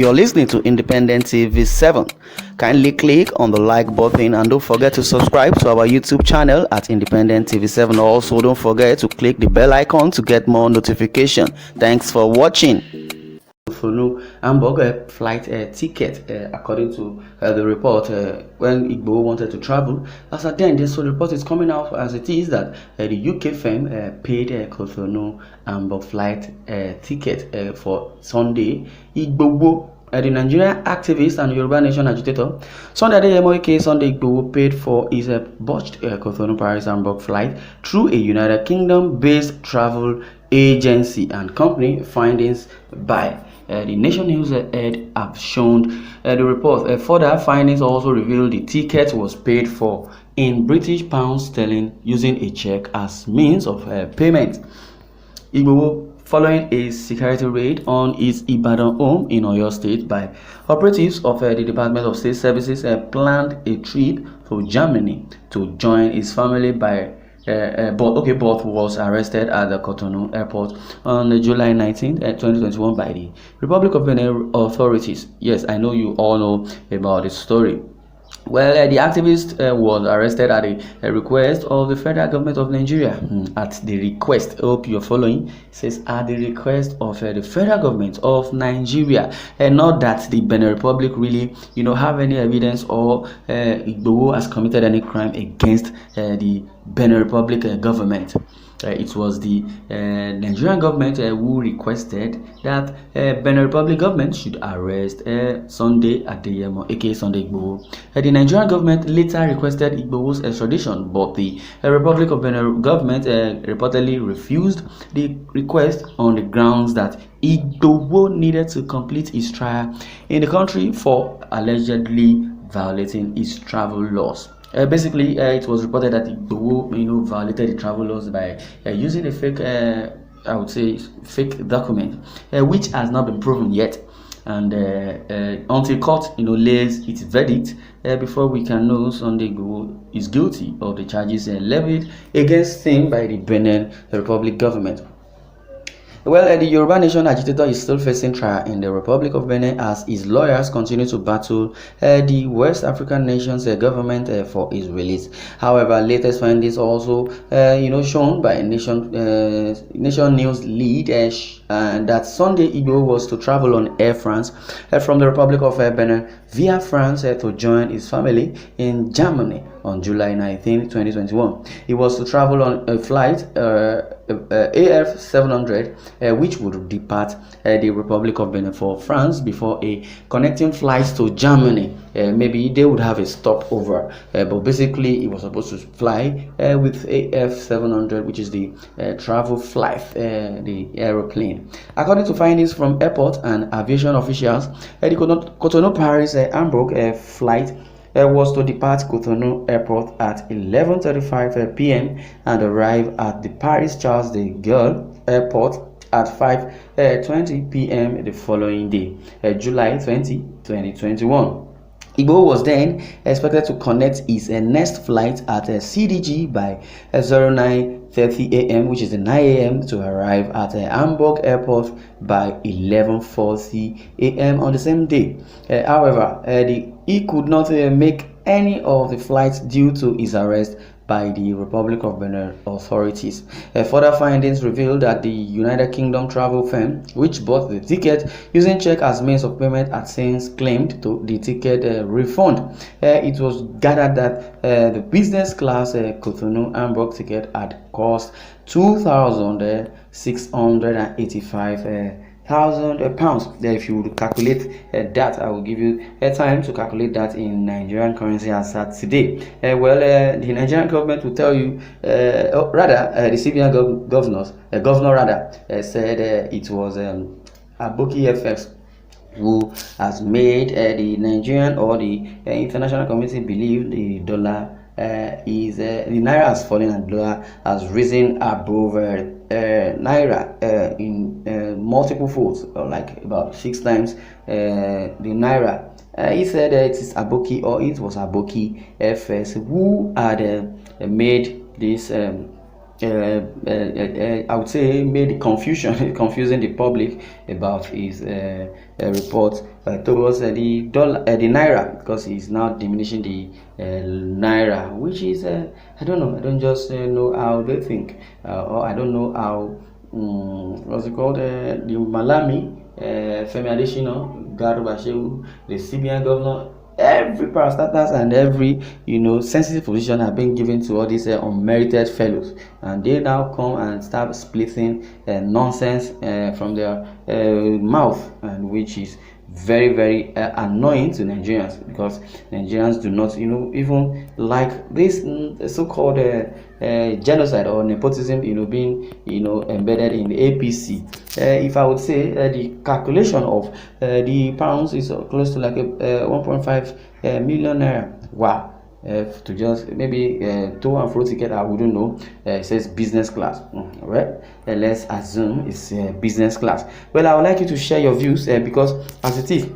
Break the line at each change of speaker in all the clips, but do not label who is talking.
You're listening to Independent TV 7. Kindly click on the like button and don't forget to subscribe to our YouTube channel at Independent TV 7. Also, don't forget to click the bell icon to get more notification. Thanks for watching. Cotonou Hamburg flight ticket, according to the report, when Igboho wanted to travel. As at then, this report is coming out as it is that the UK firm paid Cotonou Hamburg flight ticket for Sunday. Igboho, the Nigerian activist and Yoruba Nation agitator, Sunday Igboho paid for his botched Cotonou Paris Hamburg flight through a United Kingdom-based travel agency and company. Findings by the Nation News head have shown the report. Further findings also reveal the ticket was paid for in British pounds sterling using a check as means of payment. Igboho, following a security raid on his Ibadan home in Oyo State by operatives of the Department of State Services, planned a trip to Germany to join his family but was arrested at the Cotonou airport on July 19, 2021 by the Republic of Benin authorities. Yes, I know you all know about this story. Well, the activist was arrested at a request of the federal government of Nigeria. At the request, I hope you're following. It says at the request of the federal government of Nigeria, and not that the Benin Republic really, have any evidence or Igboho has committed any crime against the Benin Republic government. It was the Nigerian government who requested that Benin Republic government should arrest Sunday Adeyemo, aka Sunday Igboho. The Nigerian government later requested Igboho's extradition, but the Republic of Benin government reportedly refused the request on the grounds that Igboho needed to complete his trial in the country for allegedly violating his travel laws. Basically, it was reported that Igboho, violated the travel laws by using a fake, I would say, fake document, which has not been proven yet. And until court, lays its verdict, before we can know Sunday Igboho is guilty of the charges levied against him by the Benin Republic government. Well, the Yoruba Nation agitator is still facing trial in the Republic of Benin as his lawyers continue to battle the West African nation's government for his release. However, latest findings also, shown by Nation News lead that Sunday Igboho was to travel on Air France from the Republic of Benin via France to join his family in Germany on July 19, 2021. He was to travel on a flight AF 700, which would depart the Republic of Benin for France before a connecting flight to Germany. Maybe they would have a stopover, but basically he was supposed to fly with AF 700, which is the travel flight, the aeroplane. According to findings from airport and aviation officials, the Cotonou Paris Hamburg flight was to depart Cotonou Airport at 11:35 p.m. and arrive at the Paris Charles de Gaulle Airport at 5:20 p.m. the following day, July 20, 2021. Igboho was then expected to connect his next flight at CDG by 09:30 a.m., which is 9 a.m., to arrive at Hamburg Airport by 11:40 a.m. on the same day. However, he could not make any of the flights due to his arrest by the Republic of Benin authorities. Further findings revealed that the United Kingdom travel firm, which bought the ticket using check as means of payment, had since claimed to the ticket refund. It was gathered that the business class Cotonou Hamburg ticket had cost £2,685. £1,000. If you would calculate that, I will give you time to calculate that in Nigerian currency as at today. The Nigerian government will tell you, the CBN governor said it was Aboki FX who has made the Nigerian or the international community believe the dollar the naira has fallen and dollar has risen above naira in multiple folds, or like about 6 times the naira. He said it is Aboki, or it was Aboki FS, who had made this I would say made confusion confusing the public about his report towards the dollar, the naira, because he's now diminishing the naira, which is I don't know. I don't just know how they think, or I don't know how what's it called, the Malami, Femi Adesina, Garba Shehu, the CBN governor. Every parastatus and every sensitive position have been given to all these unmerited fellows, and they now come and start splitting nonsense from their mouth, and which is very very annoying to Nigerians, because Nigerians do not even like this so-called genocide or nepotism being embedded in the APC. If I would say the calculation of the pounds is close to like a 1.5 million naira. Wow. To just maybe to and fro ticket, I wouldn't know. It says business class. Right? Let's assume it's business class. Well, I would like you to share your views, because as it is,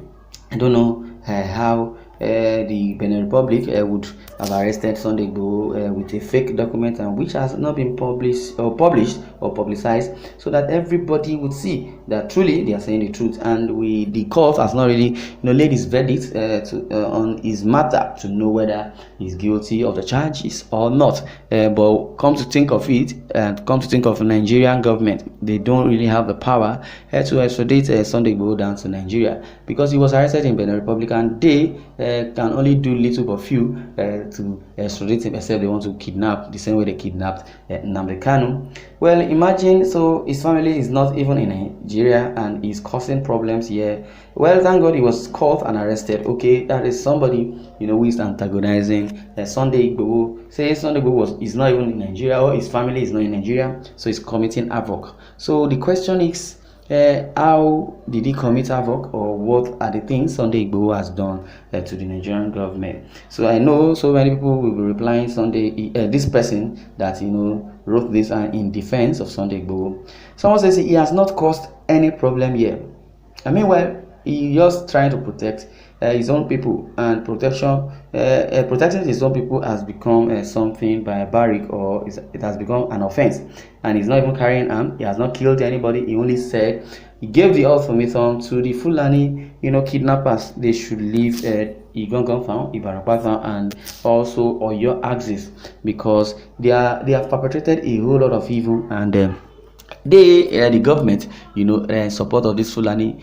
I don't know how the Benin Republic would have arrested Sunday Igboho with a fake document, and which has not been published or publicized, so that everybody would see that truly they are saying the truth. And the court has not really laid his verdict on his matter to know whether he's guilty of the charges or not. But come to think of it, and come to think of the Nigerian government, they don't really have the power to extradite Sunday Igboho down to Nigeria, because he was arrested in Benin Republic, and they can only do little but few to extradite him, except they want to kidnap, the same way they kidnapped Nnamdi Kanu. Well, imagine, so his family is not even in Nigeria and he's causing problems here. Well, thank God he was caught and arrested. Okay, that is somebody who is antagonizing Sunday Igboho. Say Sunday Igboho is not even in Nigeria, or his family is not in Nigeria, so he's committing havoc. So the question is, how did he commit havoc, or what are the things Sunday Igboho has done to the Nigerian government? So I know so many people will be replying this person that wrote this in defense of Sunday Igboho. Someone says he has not caused any problem here. I mean, well, he just trying to protect his own people, and protecting his own people has become something barbaric, or it has become an offense, and he's not even carrying arm. He has not killed anybody. He only said he gave the ultimatum to the Fulani kidnappers. They should leave Igangan Farm, Ibarapa Farm, and also Oyo axis, because they have perpetrated a whole lot of evil, and the government support of this Fulani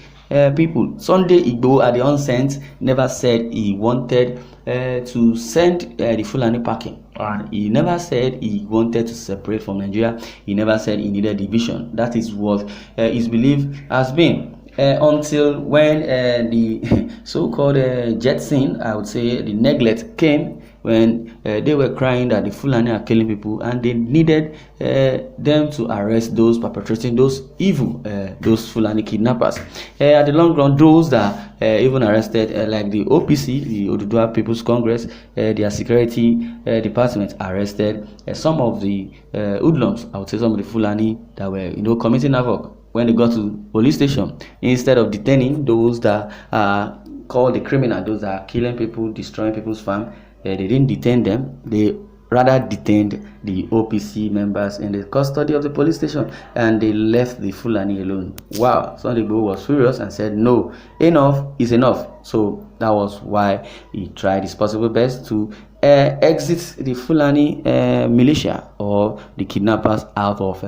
people. Sunday Igboho at the onset never said he wanted to send the Fulani packing, and he never said he wanted to separate from Nigeria. He never said he needed division. That is what his belief has been. Until when the so-called Jetson, I would say the neglect came, when they were crying that the Fulani are killing people, and they needed them to arrest those perpetrating those evil, those Fulani kidnappers. At the long run, those that even arrested, like the OPC, the Oduduwa People's Congress, their security department arrested some of the hoodlums, I would say some of the Fulani that were committing havoc. When they got to police station, instead of detaining those that are called the criminal, those that are killing people, destroying people's farm, they didn't detain them. They rather detained the OPC members in the custody of the police station, and they left the Fulani alone. Wow, Sunday Igboho was furious and said, no, enough is enough. So that was why he tried his possible best to exit the Fulani militia, or the kidnappers, out of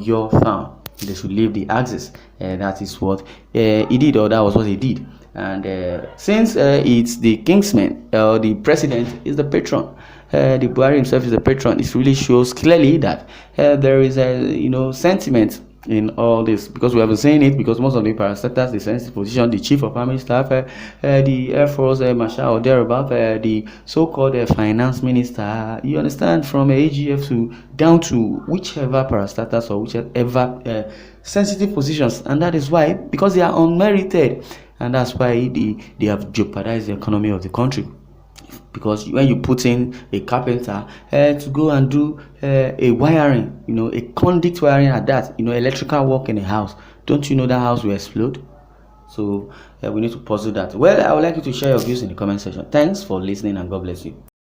your farm. They should leave the axis. That is what he did, or that was what he did. And since it's the kingsman, the president is the patron, the Buhari himself is the patron, it really shows clearly that there is a sentiment in all this, because we have been saying it, because most of the parastatals, the sensitive position, the chief of army staff, the air force marshal or thereabout, the so-called finance minister, you understand, from AGF to down to whichever parastatals or whichever sensitive positions. And that is why, because they are unmerited, and that's why they have jeopardized the economy of the country. Because when you put in a carpenter to go and do a wiring, a conduit wiring at that, electrical work in a house, don't you know that house will explode? So we need to pursue that. Well, I would like you to share your views in the comment section. Thanks for listening, and God bless you.